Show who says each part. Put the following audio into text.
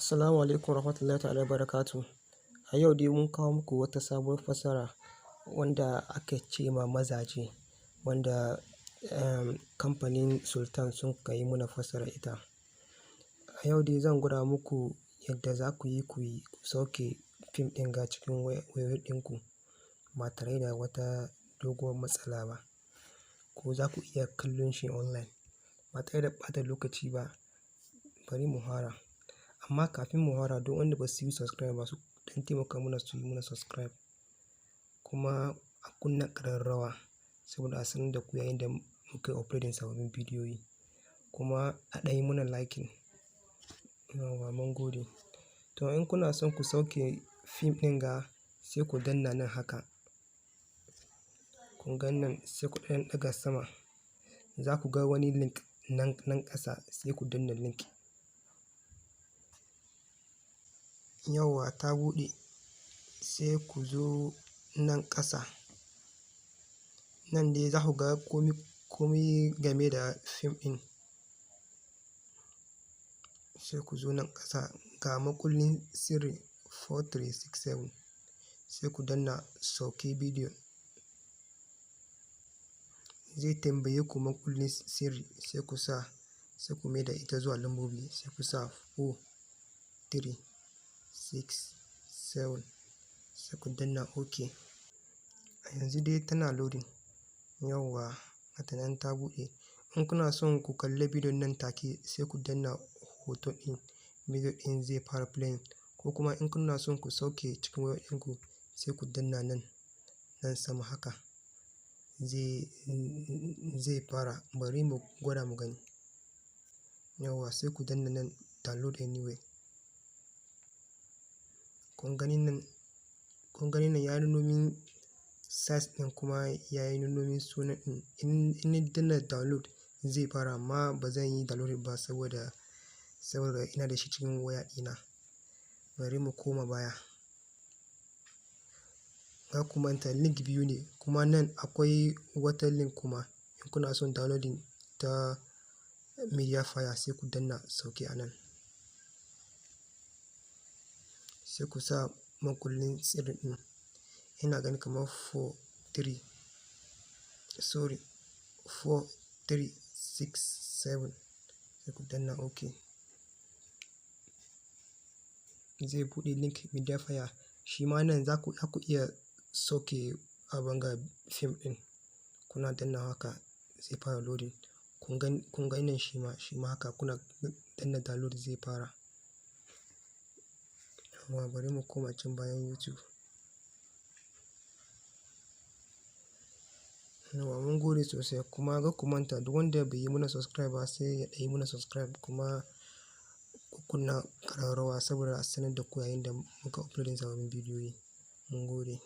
Speaker 1: Assalamu alaikum warahmatullahi ta'ala wabarakatuh. A yau dai mun kawo muku wata sabuwar fassara wanda aka ce ma mazaje, wanda kamfanin Sultan sun ka yi mana fassara ita. A yau dai zan gwada muku yadda za ku yi ku sauke fim ɗin ga cikin wayoyin ɗinku ba tare da wata doguwar matsala ba, ko za ku iya kallon shi online ba tare da ɓata lokaci ba. Bari mu fara. Amma kafin mu fara, duk wanda ba su yi subscribe ba su ɗan taimaka mana su yi mana subscribe, kuma a kunna ƙararrawa saboda a sanar da ku yayin da muka yi uploading sababbin bidiyoyi, kuma a ɗan yi mana liking. Yawwa mun gode. To in kuna son ku sauke fim ɗin ga, sai ku danna nan haka. Kun gan nan sai ku ɗan ɗaga sama. Za ku ga wani link nan ƙasa, sai ku danna link. Yawwa ta buɗe, sai ku zo nan ƙasa. Nan dai za ku ga komai game da fim ɗin. Sai ku zo nan ƙasa ga makullin sirri 4367, sai ku danna sauke bidiyo. Zai tambaye ku makullin sirri, sai ku sa, sai ku maida ita zuwa lambobi, sai ku sa 4 3 6 7, sai ku danna OK. A yanzu dai tana loading. Yawwa gata nan ta buɗe. In kuna son ku kalli bidiyon nan take, sai ku danna hoton ɗin, bidiyo ɗin zai fara playing. Ko kuma in kuna son ku sauke cikin wayoyin ɗinku, sai ku danna nan sama haka. Zai fara. Bari mu gwada mu gani. Yawwa sai ku danna nan download anywhere. Kun gani nan ya nuno min size ɗin, kuma ya yi nuno min sunan ɗin. In na danna download zai fara, amma ba zan yi download ba saboda ina da shi cikin waya ɗina. Bari mu koma baya. Kar ku manta link biyu ne, kuma nan akwai wata link kuma. In kuna son downloading ta Mediafire, sai ku danna sauke a nan. Sai ku sa makullin sirri ɗin. Ina ganin kamar 4367, sai ku danna OK. Zai buɗe link Mediafire. Shi ma nan za ku iya sauke fim ɗin. Kuna danna haka zai fara loading. Kun ga nan shi ma haka, kuna danna download zai fara. Yawwa bari mu koma can bayan YouTube. Yawwa mun gode sosai, kuma kar ku manta duk wanda bai yi mana subscribe ba sai ya yi mana subscribe, kuma ku kunna ƙararrawa saboda a sanar da ku yayin da muka uploading sababbin bidiyoyi. Mun gode.